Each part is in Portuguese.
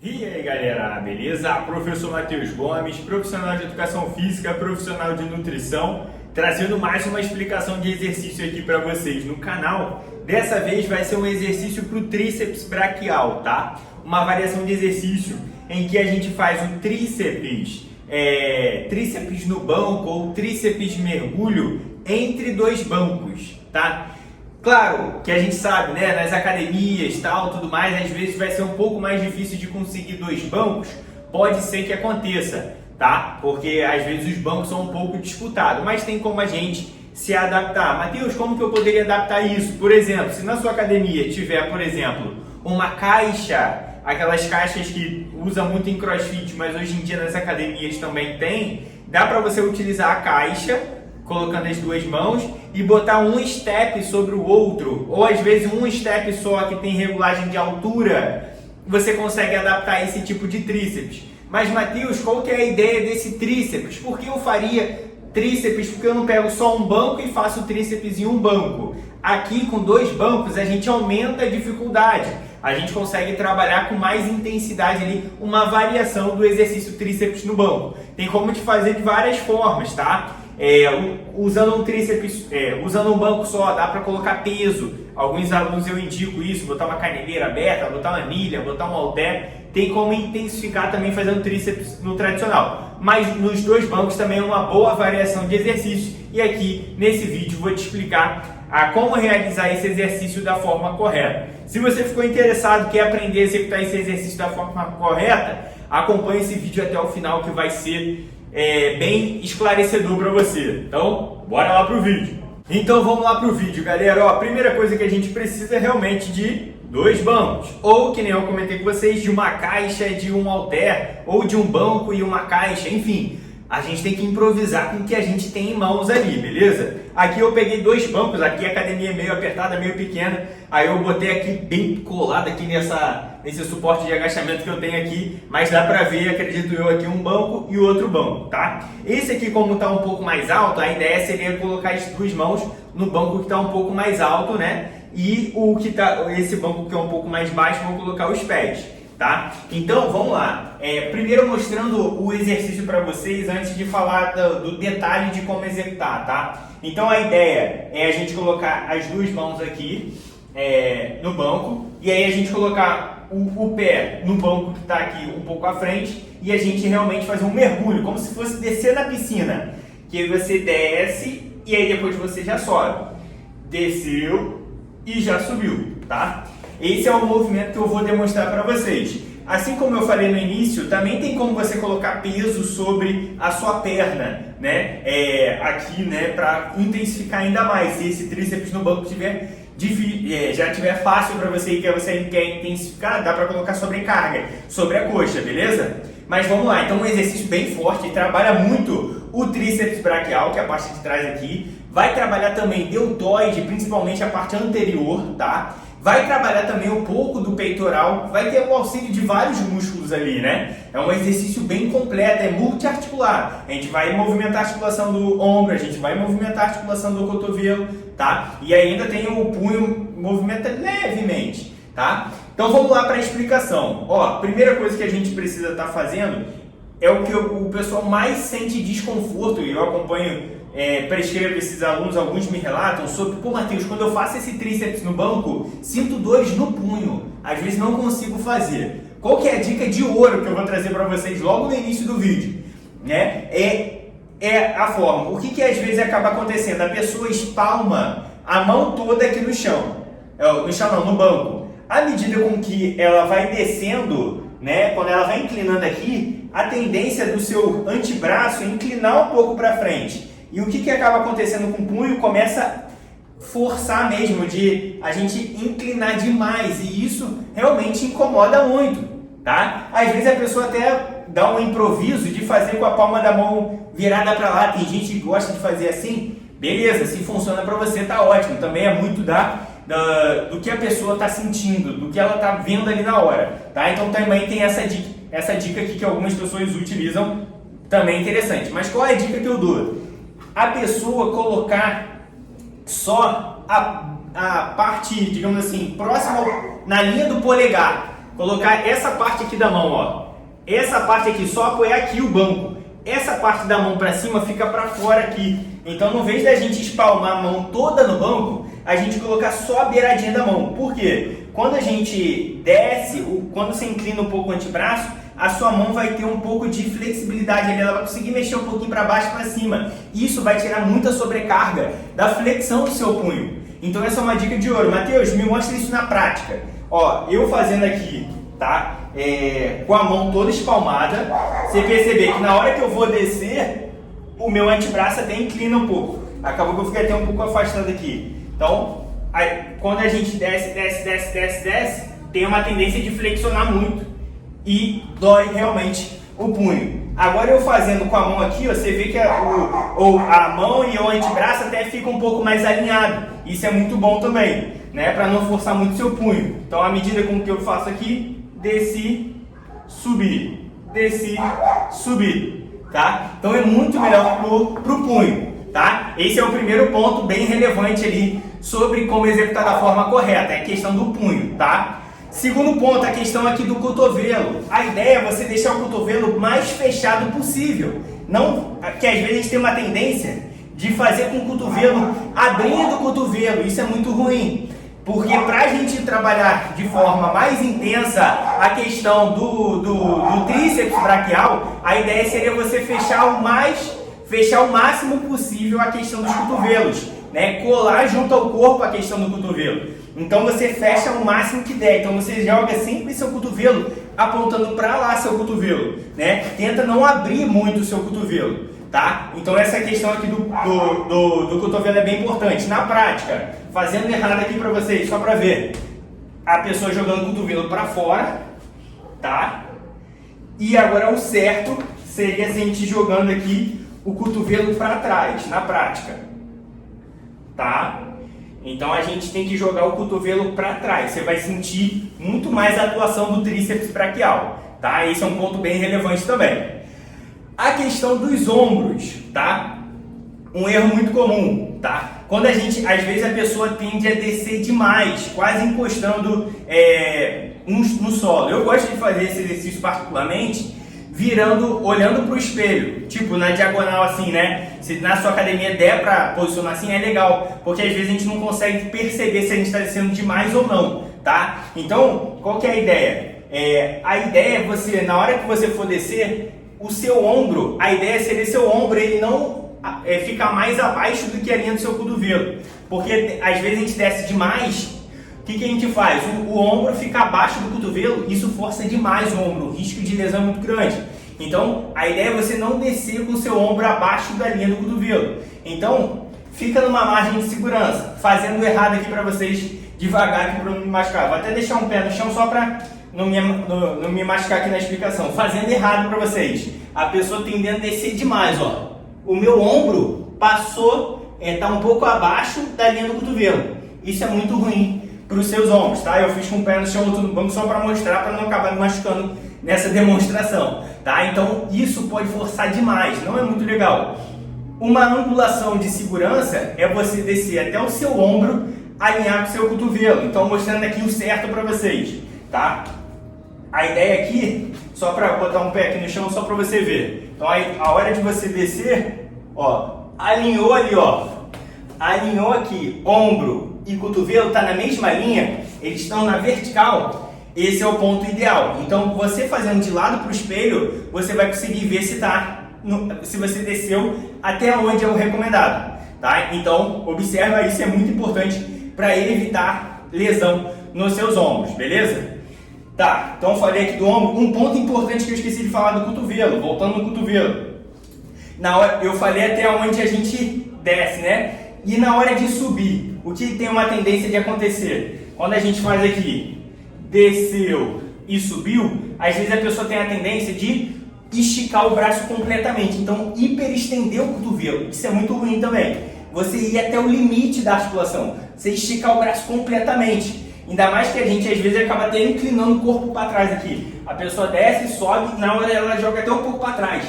E aí galera, beleza? Professor Matheus Gomes, profissional de educação física, profissional de nutrição, trazendo mais uma explicação de exercício aqui para vocês no canal. Dessa vez vai ser um exercício para o tríceps braquial, tá? Uma variação de exercício em que a gente faz o tríceps, tríceps no banco ou tríceps mergulho entre dois bancos, tá? Claro que a gente sabe, né, nas academias tal, tudo mais, às vezes vai ser um pouco mais difícil de conseguir dois bancos, pode ser que aconteça, tá? Porque às vezes os bancos são um pouco disputados, mas tem como a gente se adaptar. Matheus, como que eu poderia adaptar isso? Por exemplo, se na sua academia tiver, por exemplo, uma caixa, aquelas caixas que usa muito em CrossFit, mas hoje em dia nas academias também tem, dá para você utilizar a caixa, colocando as duas mãos e botar um step sobre o outro, ou às vezes um step só que tem regulagem de altura, você consegue adaptar esse tipo de tríceps. Mas Matheus, qual que é a ideia desse tríceps? Por que eu faria tríceps? Porque eu não pego só um banco e faço tríceps em um banco. Aqui com dois bancos a gente aumenta a dificuldade, a gente consegue trabalhar com mais intensidade ali, uma variação do exercício tríceps no banco. Tem como te fazer de várias formas, tá? Usando um tríceps, usando um banco só, dá para colocar peso. Alguns alunos eu indico isso, botar uma caneleira aberta, botar uma anilha, botar um halter. Tem como intensificar também fazendo tríceps no tradicional. Mas nos dois bancos também é uma boa variação de exercícios. E aqui nesse vídeo vou te explicar como realizar esse exercício da forma correta. Se você ficou interessado, quer aprender a executar esse exercício da forma correta, acompanhe esse vídeo até o final que vai ser bem esclarecedor para você. Então, bora lá pro vídeo. Então vamos lá pro vídeo, galera. Ó, a primeira coisa que a gente precisa é realmente de dois bancos, ou que nem eu comentei com vocês, de uma caixa, de um halter, ou de um banco e uma caixa, enfim. A gente tem que improvisar com o que a gente tem em mãos ali, beleza? Aqui eu peguei dois bancos, aqui a academia é meio apertada, meio pequena, aí eu botei aqui bem colado aqui nesse suporte de agachamento que eu tenho aqui, mas dá pra ver, acredito eu, aqui um banco e outro banco, tá? Esse aqui, como tá um pouco mais alto, a ideia seria colocar as duas mãos no banco que tá um pouco mais alto, né? E esse banco que é um pouco mais baixo, vou colocar os pés. Tá? Então vamos lá, primeiro mostrando o exercício para vocês antes de falar do detalhe de como executar, tá? Então a ideia é a gente colocar as duas mãos aqui no banco e aí a gente colocar o pé no banco que está aqui um pouco à frente e a gente realmente fazer um mergulho, como se fosse descer na piscina, que aí você desce e aí depois você já sobe, desceu e já subiu, tá? Esse é o movimento que eu vou demonstrar para vocês. Assim como eu falei no início, também tem como você colocar peso sobre a sua perna, né? Aqui, né, para intensificar ainda mais. Se esse tríceps no banco já tiver fácil para você e que você quer intensificar, dá para colocar sobrecarga sobre a coxa, beleza? Mas vamos lá, então um exercício bem forte, trabalha muito o tríceps braquial, que é a parte de trás aqui. Vai trabalhar também deltoide, principalmente a parte anterior, tá? Vai trabalhar também um pouco do peitoral, vai ter o auxílio de vários músculos ali, né? É um exercício bem completo, é multiarticular. A gente vai movimentar a articulação do ombro, a gente vai movimentar a articulação do cotovelo, tá? E ainda tem o punho, movimenta levemente, tá? Então vamos lá para a explicação. Ó, a primeira coisa que a gente precisa estar fazendo é o que o pessoal mais sente desconforto, e eu acompanho, prescrevo esses alunos, alguns me relatam sobre, pô Matheus, quando eu faço esse tríceps no banco, sinto dores no punho, às vezes não consigo fazer. Qual que é a dica de ouro que eu vou trazer para vocês logo no início do vídeo? Né? É a forma. O que às vezes acaba acontecendo? A pessoa espalma a mão toda aqui no chão, no chão não, no banco. À medida com que ela vai descendo, né, quando ela vai inclinando aqui, a tendência do seu antebraço é inclinar um pouco para frente. E o que acaba acontecendo com o punho? Começa a forçar mesmo, de a gente inclinar demais, e isso realmente incomoda muito, tá? Às vezes a pessoa até dá um improviso de fazer com a palma da mão virada para lá, tem gente que gosta de fazer assim, beleza, se funciona para você tá ótimo, também é muito do que a pessoa está sentindo, do que ela está vendo ali na hora, tá? Então também tem essa dica aqui que algumas pessoas utilizam, também interessante. Mas qual é a dica que eu dou? A pessoa colocar só a parte, digamos assim, próxima na linha do polegar, colocar essa parte aqui da mão, ó. Essa parte aqui, só apoiar aqui o banco. Essa parte da mão para cima fica para fora aqui. Então, no vez da gente espalmar a mão toda no banco, a gente colocar só a beiradinha da mão. Por quê? Quando a gente desce, quando você inclina um pouco o antebraço, a sua mão vai ter um pouco de flexibilidade ali, ela vai conseguir mexer um pouquinho para baixo e para cima. Isso vai tirar muita sobrecarga da flexão do seu punho. Então essa é uma dica de ouro. Matheus, me mostra isso na prática. Ó, eu fazendo aqui, tá? Com a mão toda espalmada, você perceber que na hora que eu vou descer, o meu antebraço até inclina um pouco. Acabou que eu fiquei até um pouco afastado aqui. Então, quando a gente desce, tem uma tendência de flexionar muito e dói realmente o punho. Agora eu fazendo com a mão aqui, ó, você vê que a mão e o antebraço até ficam um pouco mais alinhado. Isso é muito bom também, né? Para não forçar muito seu punho. Então, à medida com que eu faço aqui, desci, subi, desci, subi, tá? Então é muito melhor pro punho, tá? Esse é o primeiro ponto bem relevante ali sobre como executar da forma correta, é a questão do punho, tá? Segundo ponto, a questão aqui do cotovelo. A ideia é você deixar o cotovelo mais fechado possível. Não, que às vezes a gente tem uma tendência de fazer com o cotovelo abrindo o cotovelo. Isso é muito ruim. Porque para a gente trabalhar de forma mais intensa a questão do tríceps braquial, a ideia seria você fechar o máximo possível a questão dos cotovelos, né? Colar junto ao corpo a questão do cotovelo. Então você fecha o máximo que der. Então você joga sempre seu cotovelo apontando para lá seu cotovelo, né? Tenta não abrir muito o seu cotovelo, tá? Então essa questão aqui do cotovelo é bem importante. Na prática, fazendo errado aqui para vocês, só para ver. A pessoa jogando o cotovelo para fora, tá? E agora o certo seria a gente jogando aqui o cotovelo para trás, na prática, tá? Então a gente tem que jogar o cotovelo para trás. Você vai sentir muito mais a atuação do tríceps braquial, tá? Esse é um ponto bem relevante também. A questão dos ombros, tá? Um erro muito comum, tá? Quando a gente, às vezes a pessoa tende a descer demais, quase encostando no solo. Eu gosto de fazer esse exercício particularmente olhando para o espelho, tipo na diagonal assim, né? Se na sua academia der para posicionar assim, é legal, porque às vezes a gente não consegue perceber se a gente está descendo demais ou não, tá? Então, qual que é a ideia? A ideia é você, na hora que você for descer, o seu ombro, a ideia seria seu ombro, ele não ficar mais abaixo do que a linha do seu cotovelo, porque às vezes a gente desce demais. O que a gente faz? O ombro fica abaixo do cotovelo, isso força demais o ombro, o risco de lesão é muito grande. Então, a ideia é você não descer com o seu ombro abaixo da linha do cotovelo. Então, fica numa margem de segurança, fazendo errado aqui para vocês, devagar aqui para não me machucar. Vou até deixar um pé no chão só para não me machucar aqui na explicação. Fazendo errado para vocês. A pessoa tendendo a descer demais, ó. O meu ombro passou, tá um pouco abaixo da linha do cotovelo. Isso é muito ruim para os seus ombros, tá? Eu fiz com o pé no chão, outro no banco, só para mostrar, para não acabar me machucando nessa demonstração, tá? Então isso pode forçar demais, não é muito legal. Uma angulação de segurança é você descer até o seu ombro, alinhar com o seu cotovelo. Então mostrando aqui o certo para vocês, tá? A ideia aqui, só para botar um pé aqui no chão, só para você ver. Então aí, a hora de você descer, ó, alinhou ali, ó, alinhou aqui, ombro e cotovelo está na mesma linha, eles estão na vertical, esse é o ponto ideal. Então você fazendo de lado para o espelho, você vai conseguir ver se você desceu até onde é o recomendado, tá? Então observa isso, é muito importante para evitar lesão nos seus ombros, beleza? Tá, então eu falei aqui do ombro. Um ponto importante que eu esqueci de falar do cotovelo, voltando no cotovelo. Na hora, eu falei até onde a gente desce, né? E na hora de subir, o que tem uma tendência de acontecer? Quando a gente faz aqui, desceu e subiu, às vezes a pessoa tem a tendência de esticar o braço completamente. Então, hiperestender o cotovelo. Isso é muito ruim também. Você ir até o limite da articulação. Você esticar o braço completamente. Ainda mais que a gente às vezes acaba até inclinando o corpo para trás aqui. A pessoa desce, sobe, na hora ela joga até um pouco para trás.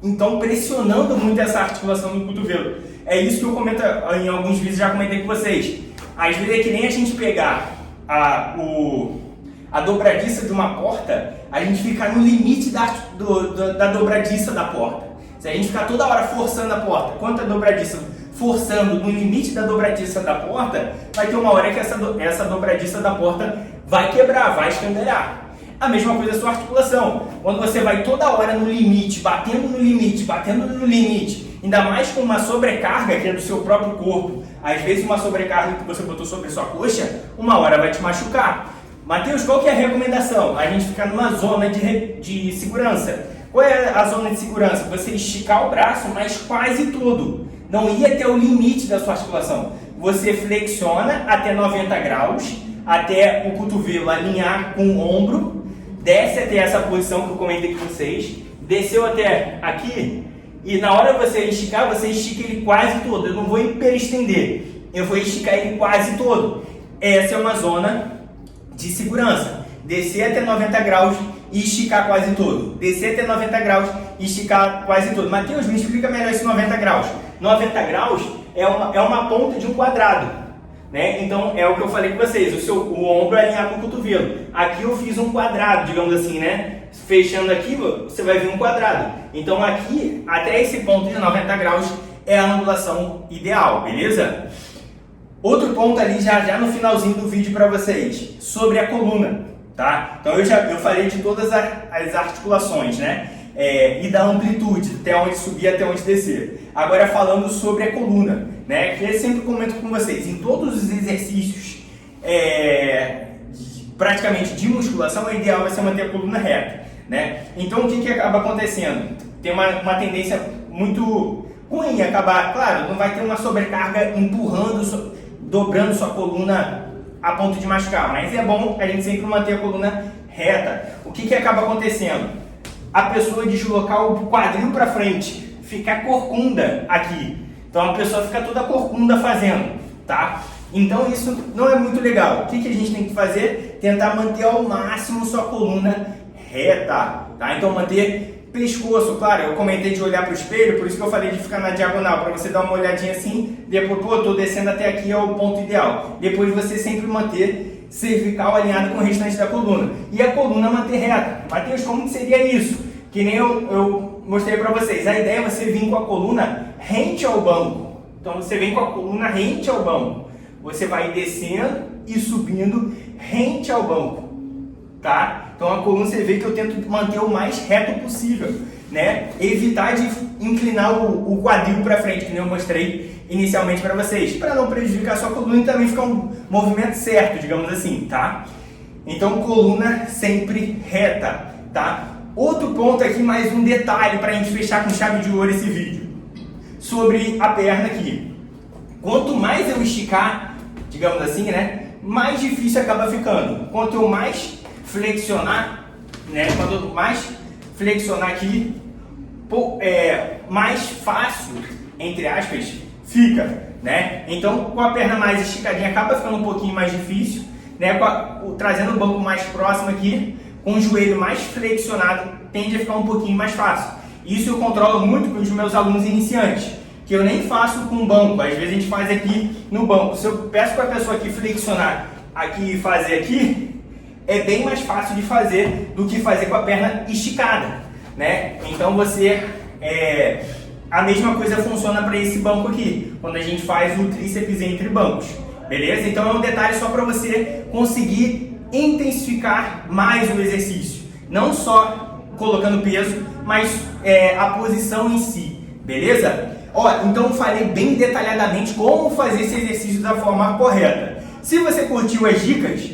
Então pressionando muito essa articulação no cotovelo. É isso que eu comento em alguns vídeos, já comentei com vocês. Às vezes é que nem a gente pegar a dobradiça de uma porta, a gente fica no limite da dobradiça da porta. Se a gente ficar toda hora forçando a porta, quanto a dobradiça forçando no limite da dobradiça da porta, vai ter uma hora que essa dobradiça da porta vai quebrar, vai escangalhar. A mesma coisa a sua articulação. Quando você vai toda hora no limite, batendo no limite, ainda mais com uma sobrecarga que é do seu próprio corpo, às vezes uma sobrecarga que você botou sobre a sua coxa, uma hora vai te machucar. Matheus, qual que é a recomendação? A gente ficar numa zona de segurança. Qual é a zona de segurança? Você esticar o braço, mas quase todo. Não ir até o limite da sua articulação. Você flexiona até 90 graus, até o cotovelo alinhar com o ombro, desce até essa posição que eu comentei com vocês, desceu até aqui, e na hora que você esticar, você estica ele quase todo. Eu não vou hiperestender, eu vou esticar ele quase todo. Essa é uma zona de segurança. Descer até 90 graus e esticar quase todo. Descer até 90 graus e esticar quase todo. Matheus, me explica melhor esse 90 graus. 90 graus é uma ponta de um quadrado. Né? Então é o que eu falei com vocês, o ombro é alinhar com o cotovelo. Aqui eu fiz um quadrado, digamos assim, né? Fechando aqui, você vai ver um quadrado. Então aqui, até esse ponto de 90 graus, é a angulação ideal, beleza? Outro ponto ali já no finalzinho do vídeo para vocês, sobre a coluna, tá? Então eu falei de todas as articulações, né? E da amplitude, até onde subir, até onde descer. Agora falando sobre a coluna, né? Que eu sempre comento com vocês, em todos os exercícios praticamente de musculação, o ideal vai ser manter a coluna reta, né? Então o que acaba acontecendo? Tem uma tendência muito ruim acabar, claro, não vai ter uma sobrecarga empurrando, dobrando sua coluna a ponto de machucar, mas é bom a gente sempre manter a coluna reta. O que acaba acontecendo? A pessoa deslocar o quadril para frente, ficar corcunda aqui. Então a pessoa fica toda corcunda fazendo, tá? Então isso não é muito legal. O que a gente tem que fazer? Tentar manter ao máximo sua coluna reta, tá? Então manter pescoço, claro, eu comentei de olhar para o espelho, por isso que eu falei de ficar na diagonal, para você dar uma olhadinha assim, depois, pô, tô descendo até aqui, é o ponto ideal. Depois você sempre manter cervical alinhado com o restante da coluna. E a coluna manter reta. Matheus, como que seria isso? Que nem eu mostrei para vocês. A ideia é você vir com a coluna rente ao banco. Então você vem com a coluna rente ao banco. Você vai descendo e subindo rente ao banco. Tá? Então a coluna você vê que eu tento manter o mais reto possível, né? Evitar de inclinar o quadril para frente, que nem eu mostrei inicialmente para vocês, para não prejudicar a sua coluna e também ficar um movimento certo, digamos assim, tá? Então coluna sempre reta, tá? Outro ponto aqui, mais um detalhe para a gente fechar com chave de ouro esse vídeo, sobre a perna aqui. Quanto mais eu esticar, digamos assim, né, mais difícil acaba ficando. Quanto eu mais flexionar, né, quando eu mais flexionar aqui, mais fácil, entre aspas, fica, né? Então, com a perna mais esticadinha acaba ficando um pouquinho mais difícil, né? Trazendo o banco mais próximo aqui, com o joelho mais flexionado, tende a ficar um pouquinho mais fácil. Isso eu controlo muito com os meus alunos iniciantes, que eu nem faço com o banco, às vezes a gente faz aqui no banco. Se eu peço para a pessoa aqui flexionar aqui e fazer aqui, é bem mais fácil de fazer do que fazer com a perna esticada, né? Então a mesma coisa funciona para esse banco aqui, quando a gente faz o tríceps entre bancos, beleza? Então é um detalhe só para você conseguir intensificar mais o exercício, não só colocando peso, mas a posição em si, beleza? Então eu falei bem detalhadamente como fazer esse exercício da forma correta. Se você curtiu as dicas,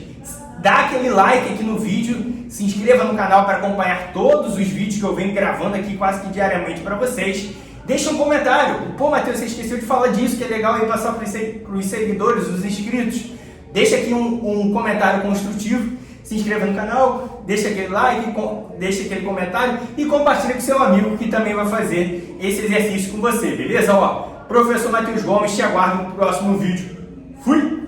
dá aquele like aqui no vídeo, se inscreva no canal para acompanhar todos os vídeos que eu venho gravando aqui quase que diariamente para vocês. Deixa um comentário. Pô, Matheus, você esqueceu de falar disso, que é legal aí passar para os seguidores, os inscritos. Deixa aqui um comentário construtivo, se inscreva no canal, deixa aquele like, deixa aquele comentário e compartilha com seu amigo que também vai fazer esse exercício com você, beleza? Professor Matheus Gomes, te aguardo no próximo vídeo. Fui!